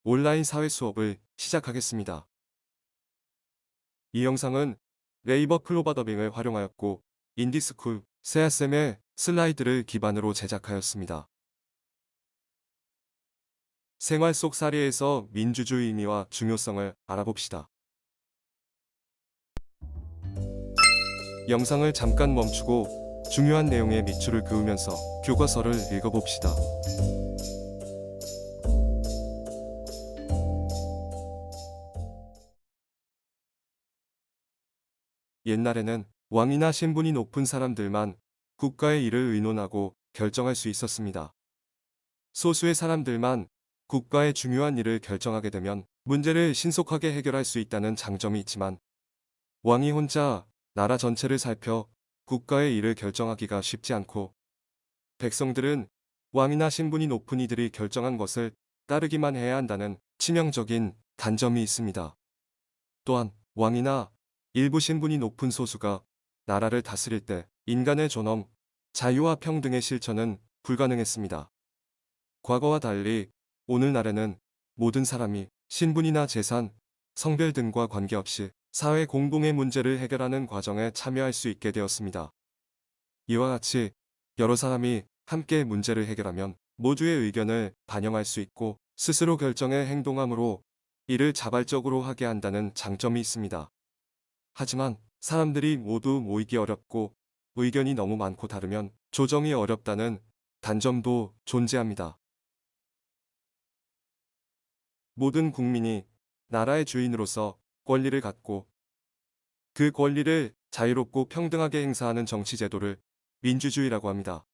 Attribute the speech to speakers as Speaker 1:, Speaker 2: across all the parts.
Speaker 1: 온라인 사회 수업을 시작하겠습니다. 이 영상은 네이버 클로버 더빙을 활용하였고 인디스쿨 세아쌤의 슬라이드를 기반으로 제작하였습니다. 생활 속 사례에서 민주주의 의미와 중요성을 알아봅시다. 영상을 잠깐 멈추고 중요한 내용에 밑줄을 그으면서 교과서를 읽어봅시다. 옛날에는 왕이나 신분이 높은 사람들만 국가의 일을 의논하고 결정할 수 있었습니다. 소수의 사람들만 국가의 중요한 일을 결정하게 되면 문제를 신속하게 해결할 수 있다는 장점이 있지만 왕이 혼자 나라 전체를 살펴 국가의 일을 결정하기가 쉽지 않고 백성들은 왕이나 신분이 높은 이들이 결정한 것을 따르기만 해야 한다는 치명적인 단점이 있습니다. 또한 왕이나 일부 신분이 높은 소수가 나라를 다스릴 때 인간의 존엄, 자유와 평등의 실천은 불가능했습니다. 과거와 달리 오늘날에는 모든 사람이 신분이나 재산, 성별 등과 관계없이 사회 공동의 문제를 해결하는 과정에 참여할 수 있게 되었습니다. 이와 같이 여러 사람이 함께 문제를 해결하면 모두의 의견을 반영할 수 있고 스스로 결정해 행동함으로 이를 자발적으로 하게 한다는 장점이 있습니다. 하지만 사람들이 모두 모이기 어렵고 의견이 너무 많고 다르면 조정이 어렵다는 단점도 존재합니다. 모든 국민이 나라의 주인으로서 권리를 갖고 그 권리를 자유롭고 평등하게 행사하는 정치 제도를 민주주의라고 합니다.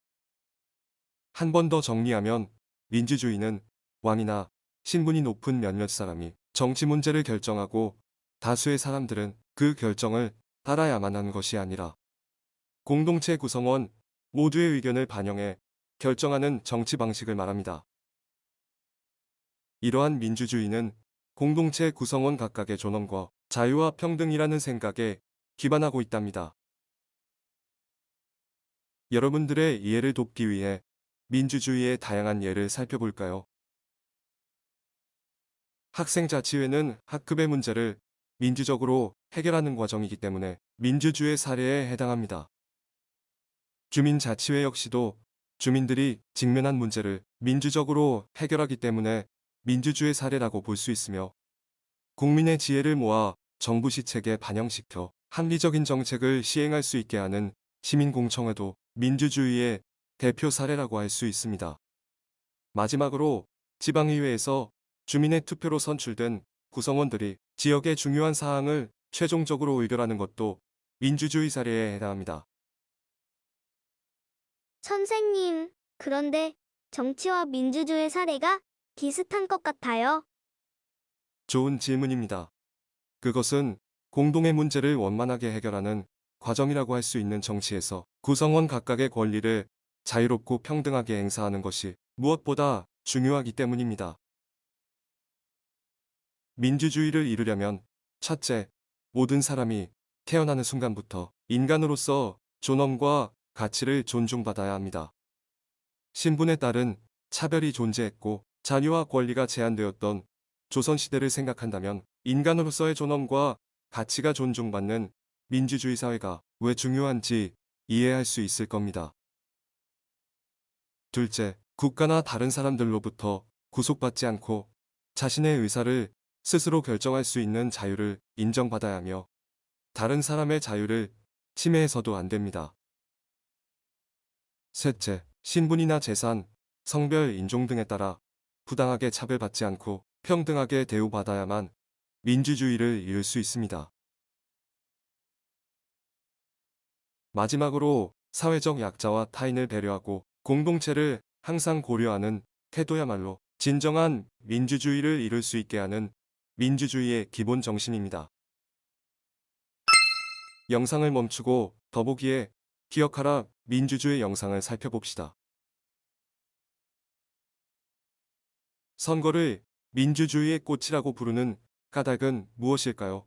Speaker 1: 한 번 더 정리하면 민주주의는 왕이나 신분이 높은 몇몇 사람이 정치 문제를 결정하고 다수의 사람들은 그 결정을 따라야만 하는 것이 아니라 공동체 구성원 모두의 의견을 반영해 결정하는 정치 방식을 말합니다. 이러한 민주주의는 공동체 구성원 각각의 존엄과 자유와 평등이라는 생각에 기반하고 있답니다. 여러분들의 이해를 돕기 위해 민주주의의 다양한 예를 살펴볼까요? 학생자치회는 학급의 문제를 민주적으로 해결하는 과정이기 때문에 민주주의 사례에 해당합니다. 주민자치회 역시도 주민들이 직면한 문제를 민주적으로 해결하기 때문에 민주주의 사례라고 볼 수 있으며 국민의 지혜를 모아 정부 시책에 반영시켜 합리적인 정책을 시행할 수 있게 하는 시민공청회도 민주주의의 대표 사례라고 할 수 있습니다. 마지막으로 지방의회에서 주민의 투표로 선출된 구성원들이 지역의 중요한 사항을 최종적으로 의결하는 것도 민주주의 사례에 해당합니다.
Speaker 2: 선생님, 그런데 정치와 민주주의 사례가 비슷한 것 같아요.
Speaker 1: 좋은 질문입니다. 그것은 공동의 문제를 원만하게 해결하는 과정이라고 할 수 있는 정치에서 구성원 각각의 권리를 자유롭고 평등하게 행사하는 것이 무엇보다 중요하기 때문입니다. 민주주의를 이루려면 첫째, 모든 사람이 태어나는 순간부터 인간으로서 존엄과 가치를 존중받아야 합니다. 신분에 따른 차별이 존재했고 자유와 권리가 제한되었던 조선시대를 생각한다면 인간으로서의 존엄과 가치가 존중받는 민주주의 사회가 왜 중요한지 이해할 수 있을 겁니다. 둘째, 국가나 다른 사람들로부터 구속받지 않고 자신의 의사를 스스로 결정할 수 있는 자유를 인정받아야 하며 다른 사람의 자유를 침해해서도 안 됩니다. 셋째, 신분이나 재산, 성별, 인종 등에 따라 부당하게 차별받지 않고 평등하게 대우받아야만 민주주의를 이룰 수 있습니다. 마지막으로 사회적 약자와 타인을 배려하고 공동체를 항상 고려하는 태도야말로 진정한 민주주의를 이룰 수 있게 하는 민주주의의 기본 정신입니다. 영상을 멈추고 더보기에 기억하라 민주주의 영상을 살펴봅시다. 선거를 민주주의의 꽃이라고 부르는 까닭은 무엇일까요?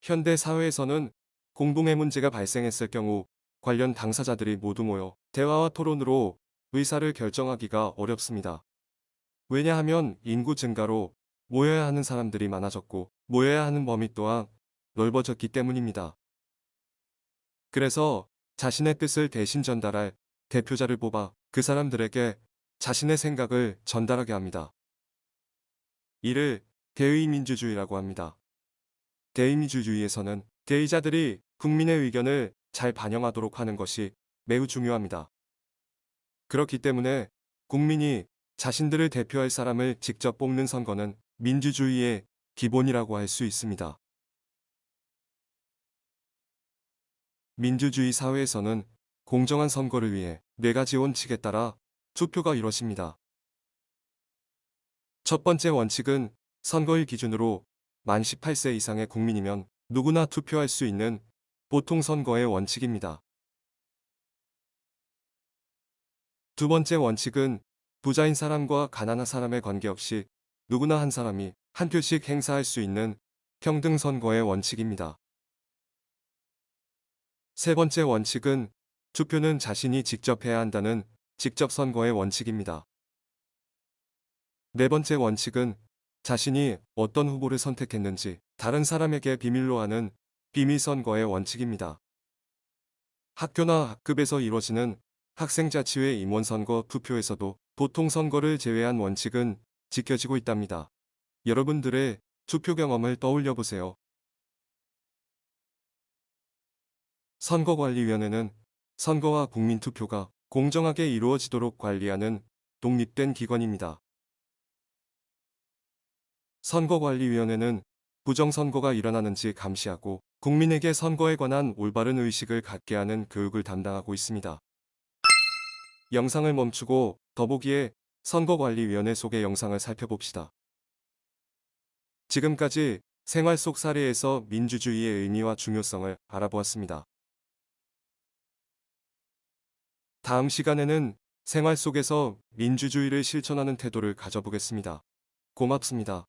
Speaker 1: 현대 사회에서는 공동의 문제가 발생했을 경우 관련 당사자들이 모두 모여 대화와 토론으로 의사를 결정하기가 어렵습니다. 왜냐하면 인구 증가로 모여야 하는 사람들이 많아졌고 모여야 하는 범위 또한 넓어졌기 때문입니다. 그래서 자신의 뜻을 대신 전달할 대표자를 뽑아 그 사람들에게 자신의 생각을 전달하게 합니다. 이를 대의민주주의라고 합니다. 대의민주주의에서는 대의자들이 국민의 의견을 잘 반영하도록 하는 것이 매우 중요합니다. 그렇기 때문에 국민이 자신들을 대표할 사람을 직접 뽑는 선거는 민주주의의 기본이라고 할 수 있습니다. 민주주의 사회에서는 공정한 선거를 위해 4가지 원칙에 따라 투표가 이루어집니다. 첫 번째 원칙은 선거일 기준으로 만 18세 이상의 국민이면 누구나 투표할 수 있는 보통선거의 원칙입니다. 두 번째 원칙은 부자인 사람과 가난한 사람에 관계없이 누구나 한 사람이 한 표씩 행사할 수 있는 평등선거의 원칙입니다. 세 번째 원칙은 투표는 자신이 직접 해야 한다는 직접선거의 원칙입니다. 네 번째 원칙은 자신이 어떤 후보를 선택했는지 다른 사람에게 비밀로 하는 비밀선거의 원칙입니다. 학교나 학급에서 이루어지는 학생자치회 임원선거 투표에서도 보통선거를 제외한 원칙은 지켜지고 있답니다. 여러분들의 투표 경험을 떠올려 보세요. 선거관리위원회는 선거와 국민투표가 공정하게 이루어지도록 관리하는 독립된 기관입니다. 선거관리위원회는 부정선거가 일어나는지 감시하고 국민에게 선거에 관한 올바른 의식을 갖게 하는 교육을 담당하고 있습니다. 영상을 멈추고 더보기에 선거관리위원회 속의 영상을 살펴봅시다. 지금까지 생활 속 사례에서 민주주의의 의미와 중요성을 알아보았습니다. 다음 시간에는 생활 속에서 민주주의를 실천하는 태도를 가져보겠습니다. 고맙습니다.